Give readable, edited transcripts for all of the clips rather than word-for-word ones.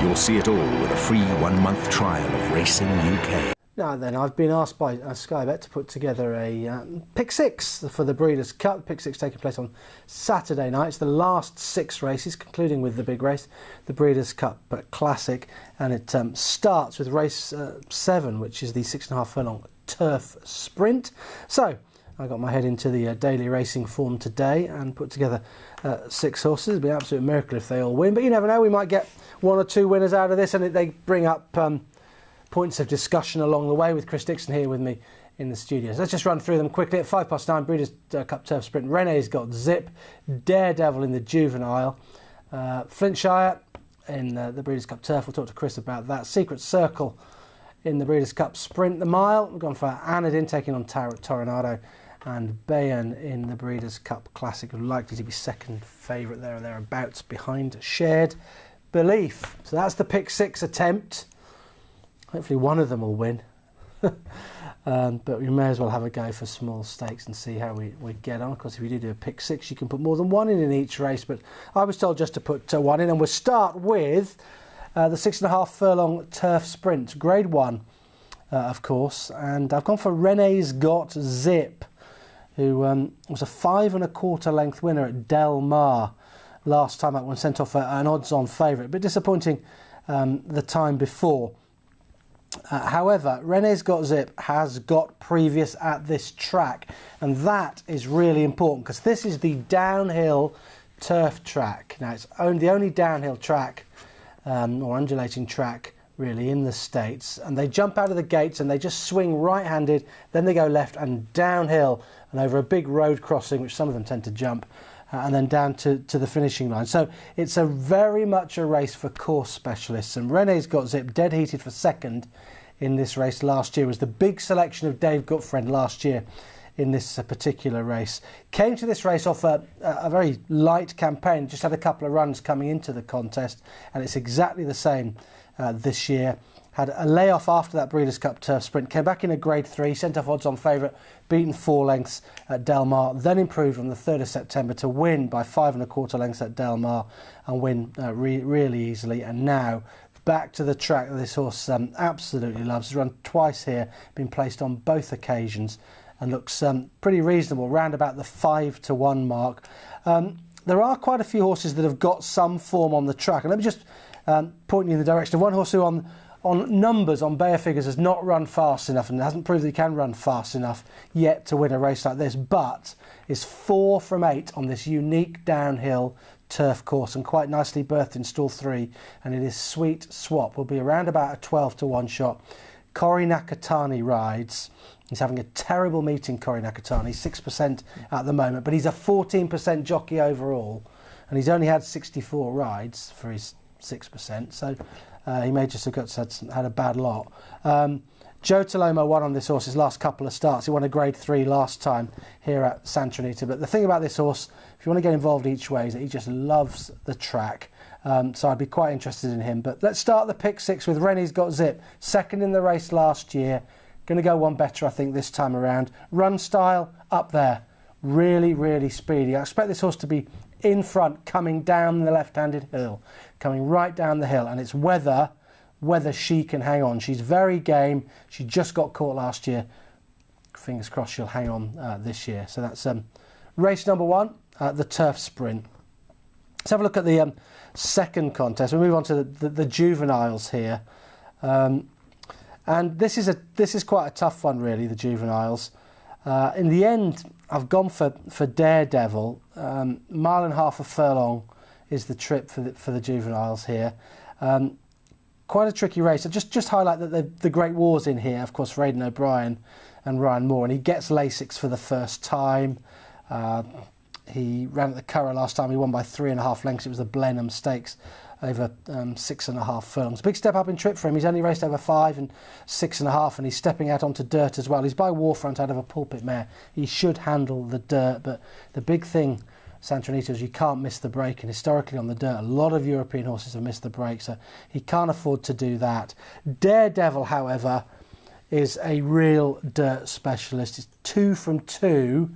You'll see it all with a free 1-month trial of Racing UK. Now then, I've been asked by Sky Bet to put together a Pick 6 for the Breeders' Cup. Pick 6 taking place on Saturday night. It's the last 6 races, concluding with the big race, the Breeders' Cup Classic. And it starts with race 7, which is the 6.5 furlong turf sprint. So I got my head into the daily racing form today and put together 6 horses. It'd be an absolute miracle if they all win, but you never know, we might get 1 or 2 winners out of this, and they bring up points of discussion along the way, with Chris Dixon here with me in the studio. So let's just run through them quickly. At 9:05, Breeders' Cup Turf Sprint, Rene's Got Zip, Daredevil in the Juvenile, Flintshire in the Breeders' Cup Turf, we'll talk to Chris about that, Secret Circle in the Breeders' Cup Sprint, the Mile, we've gone for Anadin taking on Toronado, and Bayern in the Breeders' Cup Classic, likely to be second favourite there or thereabouts behind Shared Belief. So that's the Pick 6 attempt. Hopefully one of them will win. But we may as well have a go for small stakes and see how we get on. Of course, if you do a Pick 6, you can put more than 1 in each race, but I was told just to put 1 in, and we'll start with the 6.5 furlong turf sprint, Grade 1, of course, and I've gone for Rene's Got Zip, who was a 5 1/4 length winner at Del Mar last time out when sent off an odds-on favourite. A bit disappointing the time before. However, Rene's Got Zip has got previous at this track, and that is really important because this is the downhill turf track. Now, it's the only downhill track or undulating track really in the States, and they jump out of the gates and they just swing right-handed, then they go left and downhill and over a big road crossing, which some of them tend to jump, and then down to the finishing line. So it's very much a race for course specialists, and Rene's Got Zip, dead heated for second in this race last year, was the big selection of Dave Gutfriend last year in this particular race. Came to this race off a very light campaign, just had a couple of runs coming into the contest, and it's exactly the same this year. Had a layoff after that Breeders' Cup Turf Sprint, came back in a Grade 3, sent off odds on favourite, beaten 4 lengths at Del Mar, then improved on the 3rd of September to win by 5 1/4 lengths at Del Mar and win really easily. And now back to the track that this horse absolutely loves. Has run twice here, been placed on both occasions, and looks pretty reasonable, round about the 5 to 1 mark. There are quite a few horses that have got some form on the track, and let me just point you in the direction of one horse who on numbers, on Bayer figures, has not run fast enough and hasn't proved that he can run fast enough yet to win a race like this, but is 4 from 8 on this unique downhill turf course and quite nicely berthed in stall 3, and it is Sweet Swap. Will be around about a 12 to 1 shot. Corey Nakatani rides. He's having a terrible meeting, Corey Nakatani, 6% at the moment, but he's a 14% jockey overall, and he's only had 64 rides for his 6%, so he may just have had a bad lot. Joe Tolomo won on this horse his last couple of starts. He won a Grade 3 last time here at Santa Anita. But the thing about this horse, if you want to get involved each way, is that he just loves the track. So I'd be quite interested in him. But let's start the Pick 6 with Rene's Got Zip. Second in the race last year. Going to go one better, I think, this time around. Run style, up there. Really speedy. I expect this horse to be in front, coming down the left-handed hill. Coming right down the hill. And it's whether she can hang on. She's very game. She just got caught last year. Fingers crossed she'll hang on this year. So that's race number 1, the turf sprint. Let's have a look at the second contest. We move on to the juveniles here. And this is quite a tough one, really, the juveniles. In the end, I've gone for Daredevil. 1.5 miles a furlong is the trip for the juveniles here. Quite a tricky race. So just highlight that the Great War's in here, of course, for Aidan O'Brien and Ryan Moore, and he gets Lasix for the first time. He ran at the Curragh last time. He won by 3.5 lengths. It was the Blenheim Stakes over 6.5 furlongs. Big step up in trip for him. He's only raced over 5 and 6.5, and he's stepping out onto dirt as well. He's by Warfront out of a Pulpit mare. He should handle the dirt, but the big thing, Santa Anita, is you can't miss the break, and historically on the dirt a lot of European horses have missed the break, so he can't afford to do that. Daredevil, however, is a real dirt specialist. He's 2 from 2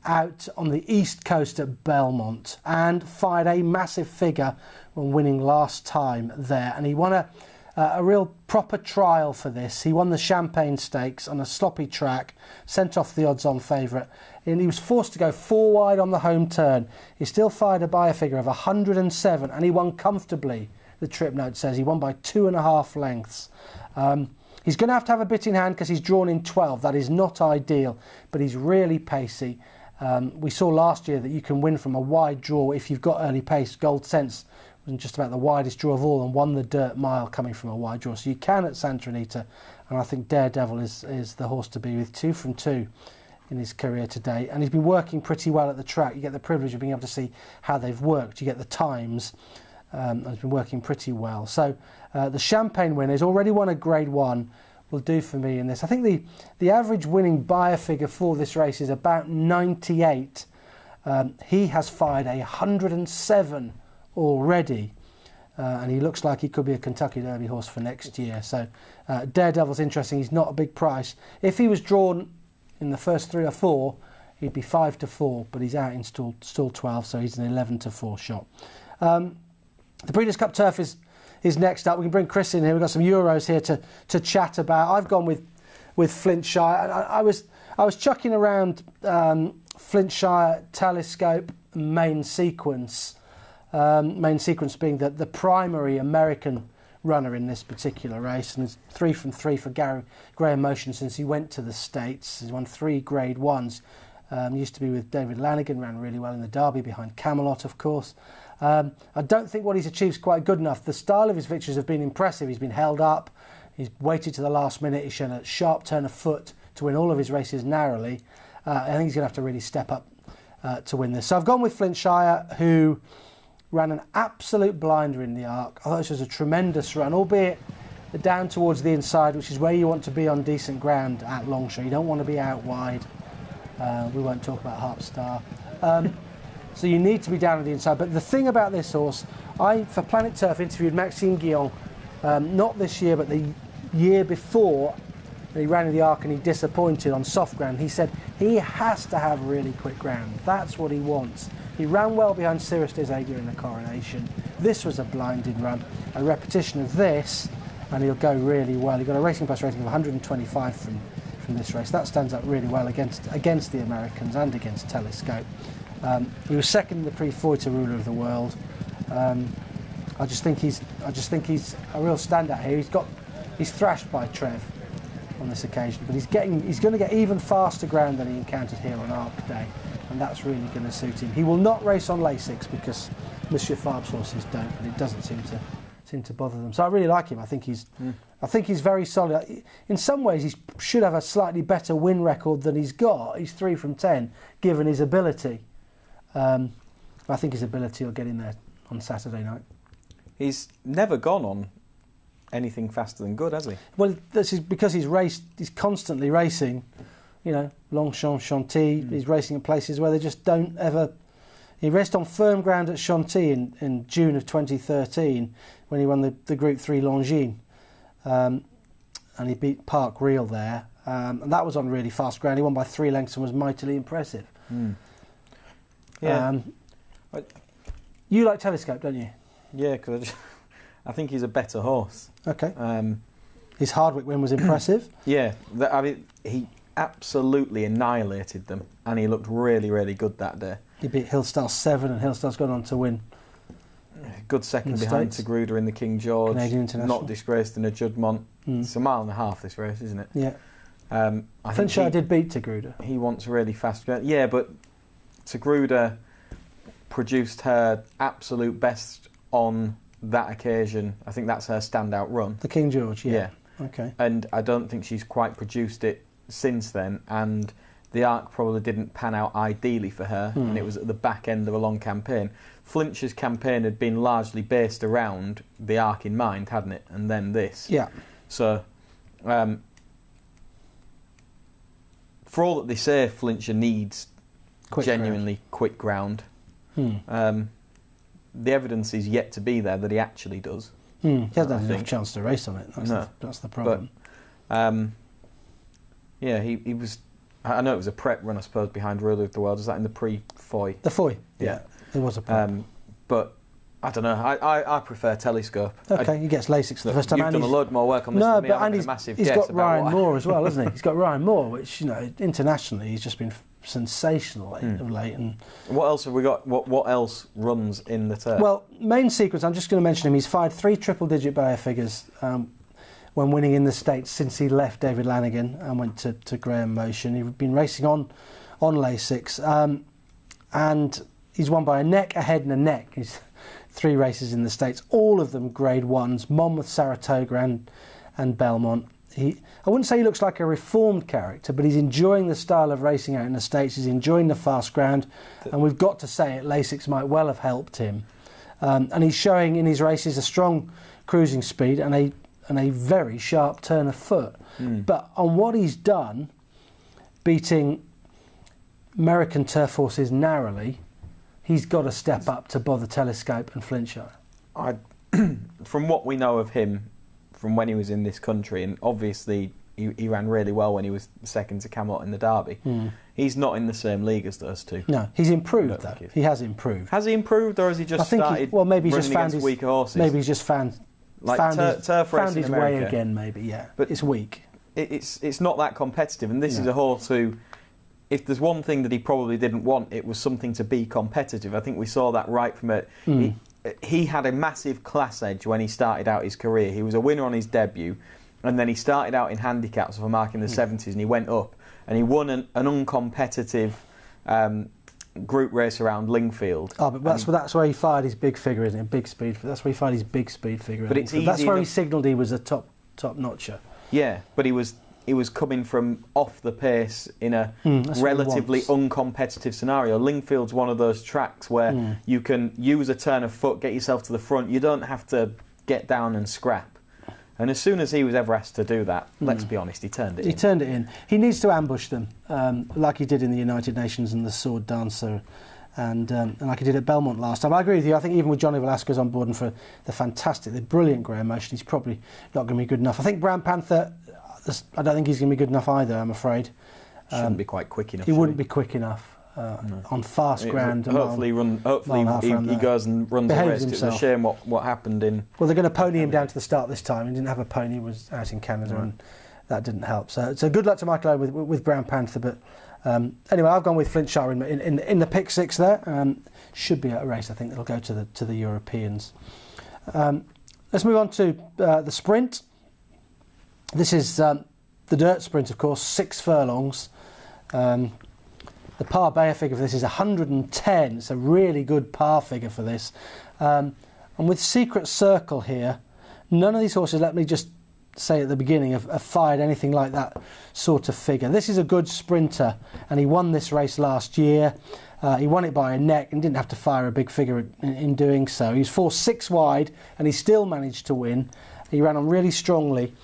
out on the east coast at Belmont and fired a massive figure when winning last time there. And he won a real proper trial for this. He won the Champagne Stakes on a sloppy track, sent off the odds-on favourite, and he was forced to go 4 wide on the home turn. He still fired a buyer figure of 107, and he won comfortably, the trip note says. He won by 2.5 lengths. He's going to have a bit in hand because he's drawn in 12. That is not ideal, but he's really pacey. We saw last year that you can win from a wide draw if you've got early pace. Gold Sense was just about the widest draw of all and won the Dirt Mile coming from a wide draw. So you can at Santa Anita, and I think Daredevil is the horse to be with. 2 from 2 in his career to date, and he's been working pretty well at the track. You get the privilege of being able to see how they've worked. You get the times, and he's been working pretty well. So the Champagne winner has already won a Grade 1. Will do for me in this. I think the average winning buyer figure for this race is about 98. He has fired 107 already, and he looks like he could be a Kentucky Derby horse for next year. So Daredevil's interesting. He's not a big price. If he was drawn in the first 3 or 4, he'd be 5 to 4, but he's out in stall 12, so he's an 11 to 4 shot. The Breeders' Cup Turf is next up. We can bring Chris in here. We've got some Euros here to chat about. I've gone with Flintshire. I was chucking around Flintshire, Telescope, Main Sequence. Main Sequence being the primary American runner in this particular race, and it's 3 from 3 for Graham Motion since he went to the States. He's won 3 Grade 1s. Used to be with David Lanigan, ran really well in the Derby behind Camelot, of course. I don't think what he's achieved is quite good enough. The style of his victories have been impressive. He's been held up. He's waited to the last minute. He's shown a sharp turn of foot to win all of his races narrowly. I think he's going to have to really step up to win this. So I've gone with Flintshire, who ran an absolute blinder in the Arc. I thought this was a tremendous run, albeit down towards the inside, which is where you want to be on decent ground at Longshore. You don't want to be out wide. We won't talk about Harpstar. So you need to be down on the inside. But the thing about this horse, for Planet Turf, interviewed Maxime Guillon, not this year, but the year before, and he ran in the Arc and he disappointed on soft ground. He said he has to have really quick ground. That's what he wants. He ran well behind Cirrus des Aiguilles in the Coronation. This was a blinding run. A repetition of this, and he'll go really well. He got a Racing Plus rating of 125 from this race. That stands up really well against the Americans and against Telescope. He was second in the Prix Foyt Ruler of the World. I just think he's a real standout here. He's thrashed by Trev on this occasion, but he's going to get even faster ground than he encountered here on Arc Day, and that's really going to suit him. He will not race on Lasix because Monsieur Farb's horses don't, but it doesn't seem to bother them. So I really like him. I think he's very solid. In some ways, he should have a slightly better win record than he's got. He's 3 from 10, given his ability. I think his ability will get in there on Saturday night. He's never gone on anything faster than good, has he? Well, this is because he's constantly racing, Longchamp, Chantilly. He's racing in places where they just don't ever... He raced on firm ground at Chantilly in June of 2013 when he won the Group 3 Longines. And he beat Park Real there. And that was on really fast ground. He won by 3 lengths and was mightily impressive. Yeah. You like Telescope, don't you? Yeah, because I think he's a better horse. Okay. His Hardwick win was impressive. Yeah, he absolutely annihilated them, and he looked really, really good that day. He beat Hillstar 7, and Hillstar's gone on to win. Good second behind Tagruda in the King George. Canadian International. Not disgraced in a Juddmonte. It's a mile and a half this race, isn't it? Yeah. I think Flintshire did beat Tagruda. He wants really fast. Yeah, but Tagruda produced her absolute best on that occasion. I think that's her standout run. The King George, yeah. Okay. And I don't think she's quite produced it since then, and the Arc probably didn't pan out ideally for her, and it was at the back end of a long campaign. Flinch's campaign had been largely based around the Arc in mind, hadn't it? And then this. Yeah. So, for all that they say, Flintshire needs genuinely quick ground. The evidence is yet to be there that he actually does. He hasn't had enough chance to race on it. That's the problem. But, yeah, he was... I know it was a prep run, I suppose, behind Ruler of the World. Was that in the pre-Foy? The Foy, Yeah. It was a prep. But I don't know. I prefer Telescope. Okay, he gets LASIK for the first time. You've done a load more work on this than me. I'm having a massive he's guess got about Ryan what Moore as well, hasn't he? He's got Ryan Moore, which, you know, internationally he's just been sensational of late. And what else have we got? What else runs in the turf? well, main sequence, I'm just going to mention him. He's fired 3 triple-digit Beyer figures when winning in the States since he left David Lanigan and went to Graham Motion. He'd been racing on LASIK, and he's won by a neck, a head and a neck. He's 3 races in the States, all of them Grade 1s, Monmouth, Saratoga and Belmont. I wouldn't say he looks like a reformed character, but he's enjoying the style of racing out in the States. He's enjoying the fast ground, and we've got to say it, LASIK might well have helped him. And he's showing in his races a strong cruising speed and a very sharp turn of foot. But on what he's done, beating American turf horses narrowly, he's got to step up to bother Telescope and Flintshire. From what we know of him, from when he was in this country, and obviously he ran really well when he was second to Camelot in the Derby, he's not in the same league as those two. No, he's improved though. He has improved. Has he improved, or has he just started maybe running against weaker horses? Maybe he's just found his way again, maybe, yeah. But it's weak. It's not that competitive, and this is a horse who, if there's one thing that he probably didn't want, it was something to be competitive. I think we saw that right from it. He had a massive class edge when he started out his career. He was a winner on his debut, and then he started out in handicaps of a mark in the 70s, and he went up, and he won an uncompetitive group race around Lingfield. Oh, but that's where he fired his big figure, isn't it? Big speed. That's where he fired his big speed figure. But it's easy. That's where he signalled he was a top notcher. Yeah, but he was coming from off the pace in a relatively uncompetitive scenario. Lingfield's one of those tracks where you can use a turn of foot, get yourself to the front. You don't have to get down and scrap. And as soon as he was ever asked to do that, let's be honest, he turned it in. He turned it in. He needs to ambush them, like he did in the United Nations and the Sword Dancer, and like he did at Belmont last time. I agree with you. I think even with Johnny Velasquez on board and for the brilliant Graham Motion, he's probably not going to be good enough. I think Brown Panther, I don't think he's going to be good enough either, I'm afraid. Shouldn't be quite quick enough. He wouldn't be quick enough on fast ground. Hopefully he goes and runs the rest. It's a shame what happened in... Well, they're going to pony him down to the start this time. He didn't have a pony, he was out in Canada, and that didn't help. So good luck to Michael Owen with Brown Panther. But anyway, I've gone with Flintshire in the pick 6 there. Should be at a race, I think, that'll go to the Europeans. Let's move on to the sprint. This is the dirt sprint, of course, 6 furlongs. The par Beyer figure for this is 110. It's a really good par figure for this. And with Secret Circle here, none of these horses, let me just say at the beginning, have fired anything like that sort of figure. This is a good sprinter, and he won this race last year. He won it by a neck and didn't have to fire a big figure in doing so. He was forced 6 wide, and he still managed to win. He ran on really strongly.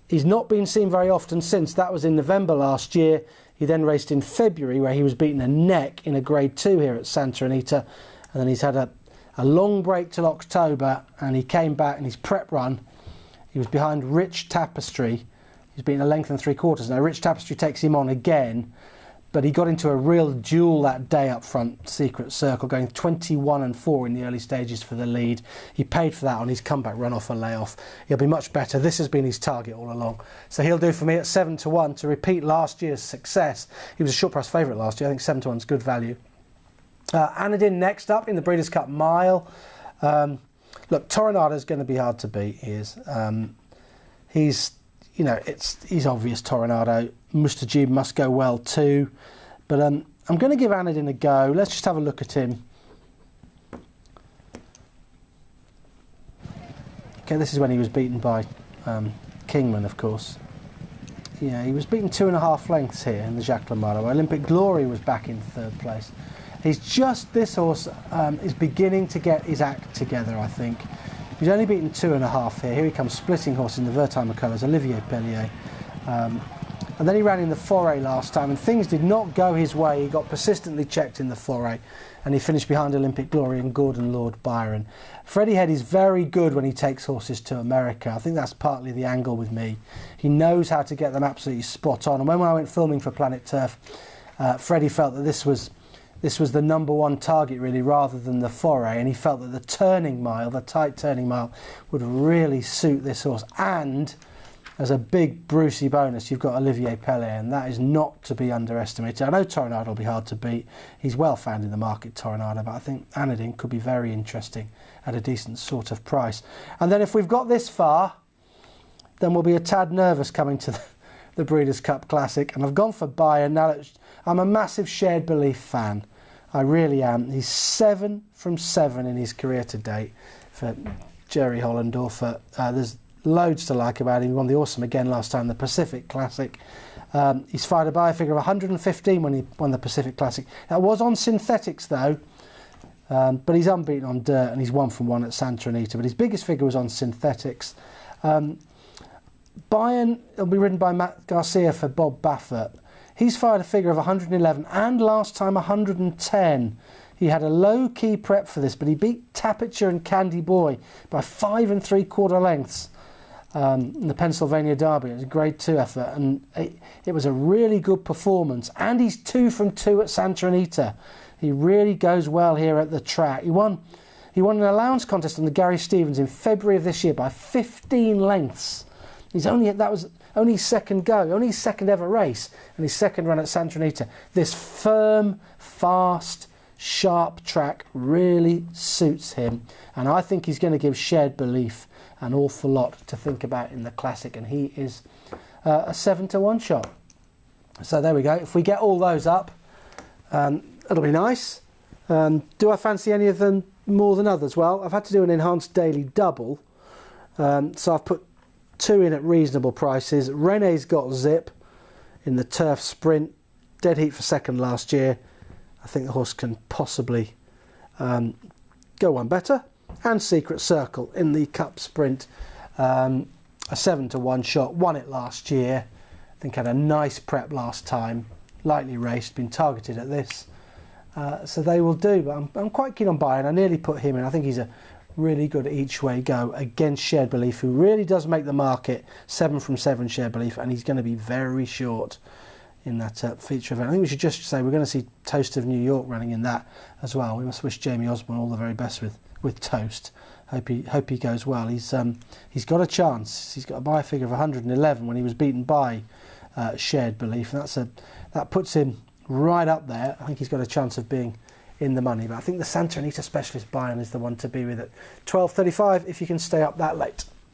He's not been seen very often since. That was in November last year. He then raced in February, where he was beaten a neck in a Grade 2 here at Santa Anita. And then he's had a long break till October, and he came back in his prep run. He was behind Rich Tapestry. He's beaten a length and 3/4. Now, Rich Tapestry takes him on again, but he got into a real duel that day up front, Secret Circle, going 21 and 4 in the early stages for the lead. He paid for that on his comeback run off a layoff. He'll be much better. This has been his target all along. So he'll do for me at 7-1 to repeat last year's success. He was a short price favourite last year. I think 7-1 is good value. Anadin next up in the Breeders' Cup Mile. Look, Toronado's going to be hard to beat. He's obvious, Toronado. Mustajib must go well too. But I'm going to give Anadin a go. Let's just have a look at him. Okay, this is when he was beaten by Kingman, of course. Yeah, he was beaten 2.5 lengths here in the Jacques Le Malo. Olympic Glory was back in 3rd place. This horse is beginning to get his act together, I think. He's only beaten 2.5 here. Here he comes, splitting horse in the Wertheimer colours, Olivier Pellier. And then he ran in the foray last time, and things did not go his way. He got persistently checked in the foray, and he finished behind Olympic Glory and Gordon Lord Byron. Freddie Head is very good when he takes horses to America. I think that's partly the angle with me. He knows how to get them absolutely spot on. And when I went filming for Planet Turf, Freddie felt that this was the number one target really, rather than the foray, and he felt that the turning mile, the tight turning mile, would really suit this horse. And as a big Brucey bonus, you've got Olivier Pellet, and that is not to be underestimated. I know Torinado will be hard to beat. He's well found in the market, Torinado, but I think Anadin could be very interesting at a decent sort of price. And then if we've got this far, then we'll be a tad nervous coming to the Breeders' Cup Classic. And I've gone for Bayern. Now, I'm a massive Shared Belief fan. I really am. He's 7 from 7 in his career to date for Jerry Hollendorfer. There's loads to like about him. He won the Awesome again last time, the Pacific Classic. He's fired a buy figure of 115 when he won the Pacific Classic. That was on synthetics though, but he's unbeaten on dirt, and he's 1 from 1 at Santa Anita. But his biggest figure was on synthetics. Bayern will be ridden by Matt Garcia for Bob Baffert. He's fired a figure of 111 and last time 110. He had a low-key prep for this, but he beat Tapiture and Candy Boy by 5 3/4 lengths in the Pennsylvania Derby. It was a Grade 2 effort, and it was a really good performance. And he's 2 from 2 at Santa Anita. He really goes well here at the track. He won an allowance contest on the Gary Stevens in February of this year by 15 lengths. That was only his second go, only his second ever race, and his second run at Santa Anita. This firm, fast, sharp track really suits him, and I think he's going to give Shared Belief an awful lot to think about in the Classic, and he is a 7 to 1 shot. So there we go. If we get all those up, it'll be nice. Do I fancy any of them more than others? Well, I've had to do an enhanced daily double, so I've put 2 in at reasonable prices. Rene's got Zip in the Turf Sprint, dead heat for second last year. I think the horse can possibly go one better. And Secret Circle in the Cup Sprint, a 7 to 1 shot. Won it last year. I think had a nice prep last time. Lightly raced, been targeted at this. So they will do. But I'm quite keen on Bayern. I nearly put him in. I think he's a really good each way go against Shared Belief, who really does make the market. 7 from 7 Shared Belief, and he's going to be very short in that feature event. I think we should just say we're going to see Toast of New York running in that as well. We must wish Jamie Osborne all the very best with Toast. Hope he goes well. He's got a chance. He's got a buy figure of 111 when he was beaten by Shared Belief, and that puts him right up there. I think he's got a chance of being in the money, but I think the Santa Anita Specialist Bayern is the one to be with at 12.35 if you can stay up that late.